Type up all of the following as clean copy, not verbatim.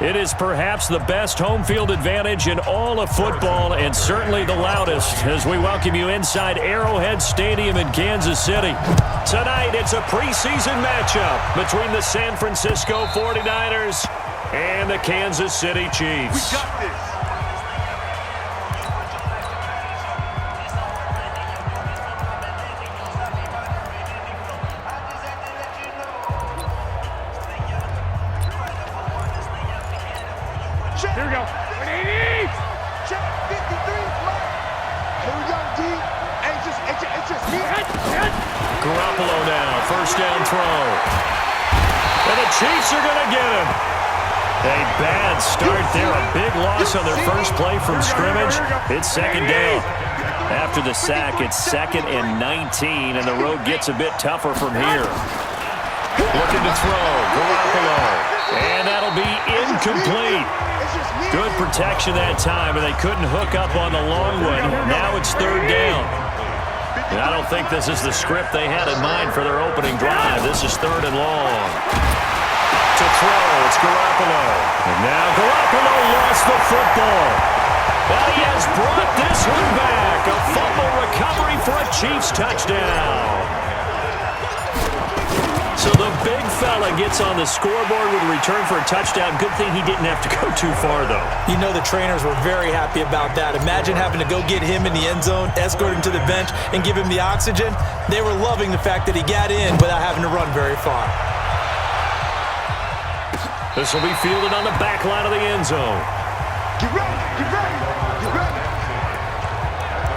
It is perhaps the best home field advantage in all of football and certainly the loudest as we welcome you inside Arrowhead Stadium in Kansas City. Tonight, it's a preseason matchup between the San Francisco 49ers and the Kansas City Chiefs. We got this. Here we go. 180. Check 53. Here we go, D. Hey, just Garoppolo now, first down throw. And the Chiefs are going to get him. A bad start there, a big loss on their first play from scrimmage. It's second down. After the sack, it's 2nd and 19, and the road gets a bit tougher from here. Looking to throw, Garoppolo. And that'll be incomplete. Good protection that time, and they couldn't hook up on the long one. Now it's third down. And I don't think this is the script they had in mind for their opening drive. This is 3rd and long. To throw, it's Garoppolo. And now Garoppolo lost the football. But he has brought this one back. A fumble recovery for a Chiefs touchdown. So the big fella gets on the scoreboard with a return for a touchdown. Good thing he didn't have to go too far, though. You know the trainers were very happy about that. Imagine having to go get him in the end zone, escort him to the bench, and give him the oxygen. They were loving the fact that he got in without having to run very far. This will be fielded on the back line of the end zone. Get ready, get ready, get ready.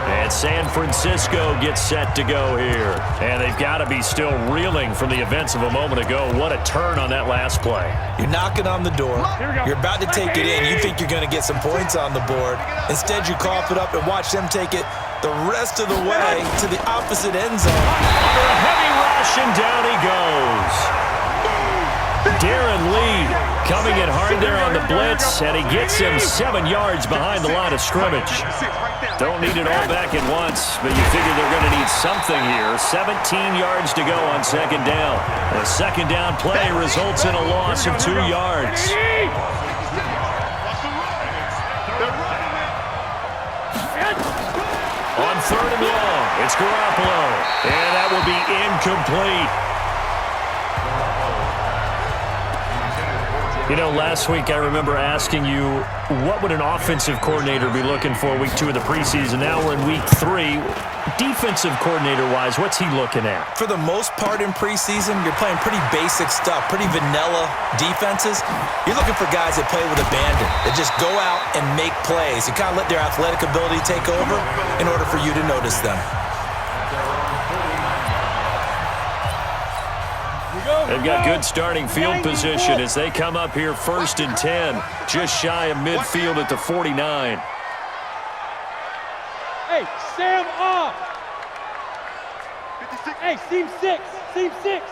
And San Francisco gets set to go here. And they've got to be still reeling from the events of a moment ago. What a turn on that last play. You're knocking on the door. You're about to take it in. You think you're going to get some points on the board. Instead, you cough it up and watch them take it the rest of the way to the opposite end zone. Under a heavy rush, and down he goes. Darren Lee coming in hard there on the blitz, and he gets him 7 yards behind the line of scrimmage. Don't need it all back at once, but you figure they're going to need something here. 17 yards to go on second down. A second down play results in a loss of 2 yards. On 3rd and long, it's Garoppolo, and that will be incomplete. You know, last week I remember asking you, what would an offensive coordinator be looking for week 2 of the preseason? Now we're in week 3. Defensive coordinator-wise, what's he looking at? For the most part in preseason, you're playing pretty basic stuff, pretty vanilla defenses. You're looking for guys that play with abandon, that just go out and make plays. You kind of let their athletic ability take over in order for you to notice them. They've got good starting field position as they come up here 1st and 10, just shy of midfield at the 49. Hey, Sam off. Hey, seam 6. Seam 6.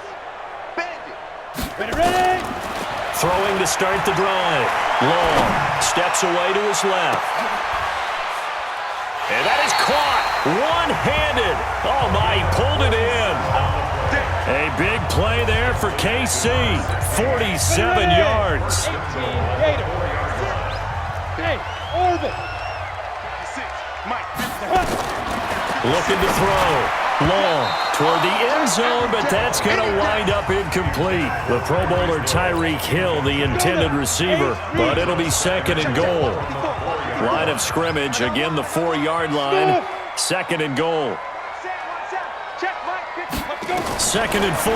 Ready. Throwing to start the drive. Long steps away to his left. And that is caught one-handed. Oh, my, he pulled it in. A big play there for KC. 47 yards. Hey, Orville. Looking to throw. Long toward the end zone, but that's going to wind up incomplete. The Pro Bowler Tyreek Hill, the intended receiver, but it'll be 2nd and goal. Line of scrimmage, again the 4-yard line. 2nd and goal. 2nd and 4.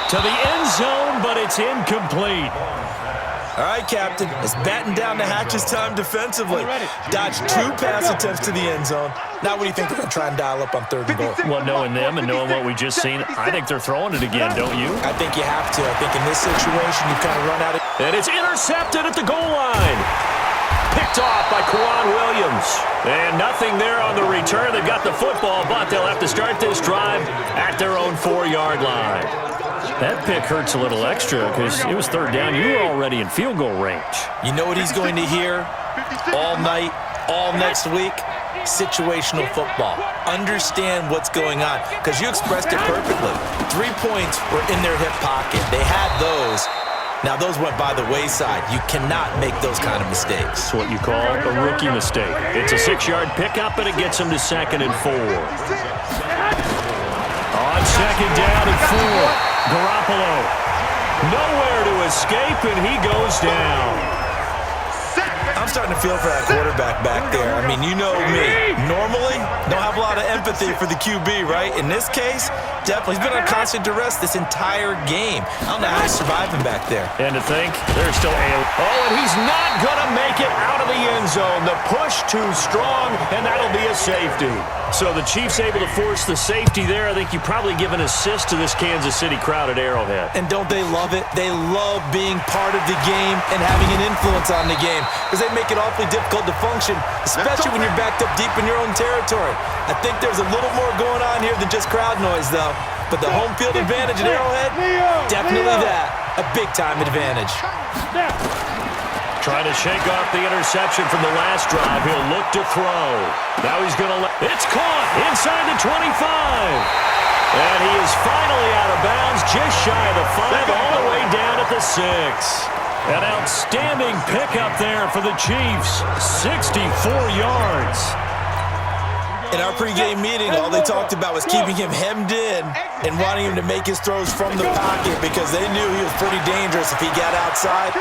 To the end zone, but it's incomplete. All right, Captain, it's batten down the hatches time defensively. Dodged 2 pass attempts to the end zone. Now what do you think they're going to try and dial up on 3rd and goal? Well, knowing them and knowing what we just seen, I think they're throwing it again, don't you? I think you have to. I think in this situation, you've kind of run out of... And it's intercepted at the goal line. Picked off by Kwan Williams. And nothing there on the return. They've got the football, but they'll have to start this drive at their own 4-yard line. That pick hurts a little extra because it was 3rd down. You were already in field goal range. You know what he's going to hear all night, all next week? Situational football. Understand what's going on because you expressed it perfectly. 3 points were in their hip pocket. They had those. Now, those went by the wayside. You cannot make those kind of mistakes. It's what you call a rookie mistake. It's a 6-yard pickup, and it gets him to 2nd and 4. On 2nd down and 4, Garoppolo. Nowhere to escape, and he goes down. I'm starting to feel for that quarterback back there. I mean, you know me. Normally, don't have a lot of empathy for the QB, right? In this case, definitely. He's been on constant duress this entire game. I don't know how he's surviving back there. And to think, there's still and he's not going to make it out of the end zone. The push too strong, and that'll be a safety. So the Chiefs able to force the safety there. I think you probably give an assist to this Kansas City crowd at Arrowhead. And don't they love it? They love being part of the game and having an influence on the game because they make it awfully difficult to function, especially when you're backed up deep in your own territory. I think there's a little more going on here than just crowd noise, though. But the home field advantage at Arrowhead, definitely that. A big-time advantage. Trying to shake off the interception from the last drive. He'll look to throw. Now he's going to it's caught inside the 25. And he is finally out of bounds, just shy of the 5, all the way down at the 6. An outstanding pickup there for the Chiefs. 64 yards. In our pregame meeting, all they talked about was keeping him hemmed in and wanting him to make his throws from the pocket because they knew he was pretty dangerous if he got outside.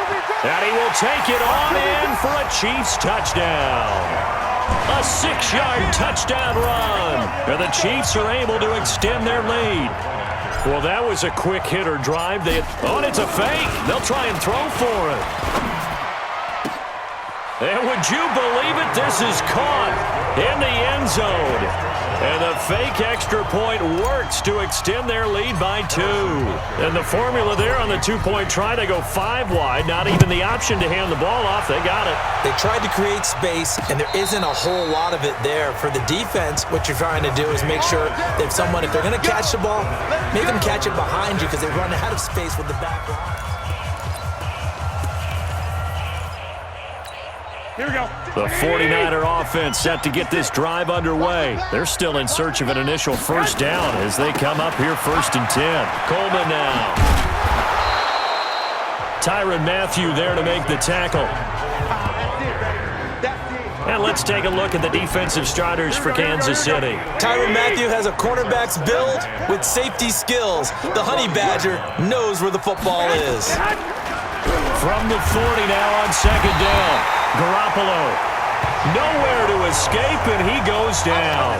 And he will take it on in for a Chiefs touchdown. A 6-yard touchdown run. And the Chiefs are able to extend their lead. Well, that was a quick hitter drive. And it's a fake. They'll try and throw for it. And would you believe it? This is caught in the end zone. And the fake extra point works to extend their lead by 2. And the formula there on the 2-point try, they go 5 wide. Not even the option to hand the ball off. They got it. They tried to create space, and there isn't a whole lot of it there. For the defense, what you're trying to do is make sure that if they're going to catch the ball, make them catch it behind you because they run out of space with the back line. Here we go. The 49er offense set to get this drive underway. They're still in search of an initial first down as they come up here 1st and 10. Coleman now. Tyrann Mathieu there to make the tackle. And let's take a look at the defensive starters for Kansas City. Tyrann Mathieu has a cornerback's build with safety skills. The Honey Badger knows where the football is. From the 40 now on 2nd down. Garoppolo. Nowhere to escape, and he goes down.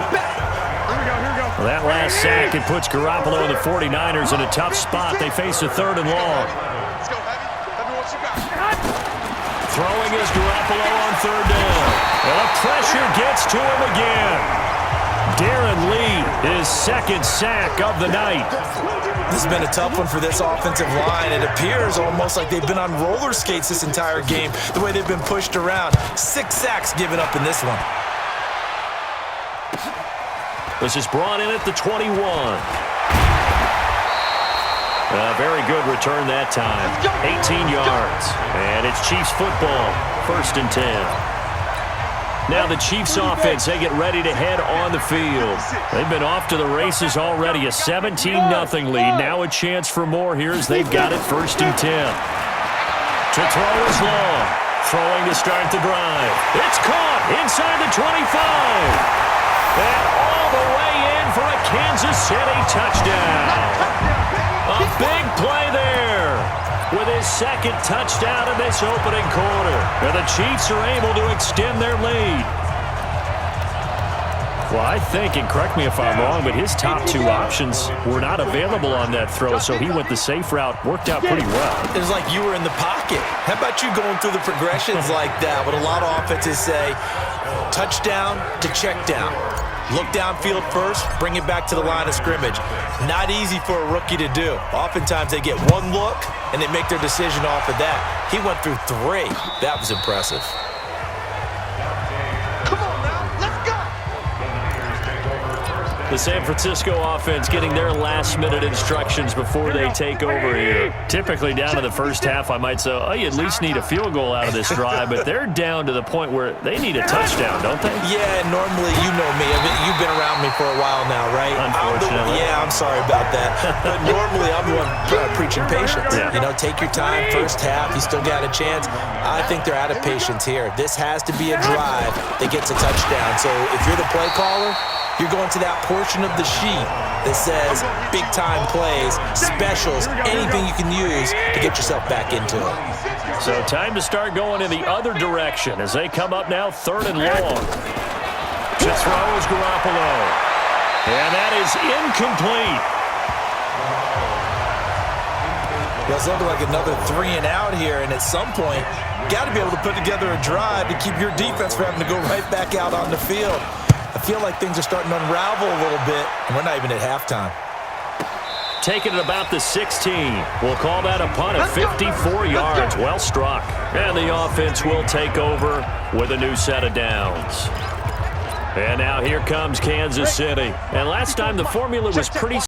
Well, that last sack, it puts Garoppolo and the 49ers in a tough spot. They face a 3rd and long. Throwing is Garoppolo on 3rd down. And the pressure gets to him again. Darren Lee, his 2nd sack of the night. This has been a tough one for this offensive line. It appears almost like they've been on roller skates this entire game, the way they've been pushed around. 6 sacks given up in this one. This is brought in at the 21. A very good return that time. 18 yards. And it's Chiefs football. 1st and 10. Now the Chiefs offense, they get ready to head on the field. They've been off to the races already. A 17-0 lead. Now a chance for more here as they've got it 1st and 10. To throw is long. Throwing to start the drive. It's caught inside the 25. And all the way in for a Kansas City touchdown. A big play there with his 2nd touchdown in this opening quarter. And the Chiefs are able to extend their lead. Well, I think, and correct me if I'm wrong, but his top 2 options were not available on that throw, so he went the safe route. Worked out pretty well. It was like you were in the pocket. How about you going through the progressions like that? What a lot of offenses say, touchdown to check down. Look downfield first, bring it back to the line of scrimmage. Not easy for a rookie to do. Oftentimes they get one look, and they make their decision off of that. He went through 3. That was impressive. Come on now, let's go. The San Francisco offense getting their last-minute instructions before they take over here. Typically down to the first half, I might say, oh, you at least need a field goal out of this drive, but they're down to the point where they need a touchdown, don't they? Yeah, normally, you know me. You've been around me for a while now, right? Unfortunately. I'm sorry about that. But normally, I'm the one preaching patience. Yeah. You know, take your time. First half, you still got a chance. I think they're out of patience here. This has to be a drive that gets a touchdown. So if you're the play caller, you're going to that portion of the sheet that says big-time plays, specials, anything you can use to get yourself back into it. So time to start going in the other direction as they come up now 3rd and long. To throw is Garoppolo. And that is incomplete. Well, it's looking like another 3 and out here, and at some point, you got to be able to put together a drive to keep your defense from having to go right back out on the field. I feel like things are starting to unravel a little bit, and we're not even at halftime. Taking it about the 16. We'll call that a punt of 54 yards. Well struck. And the offense will take over with a new set of downs. And now here comes Kansas City. And last time the formula was pretty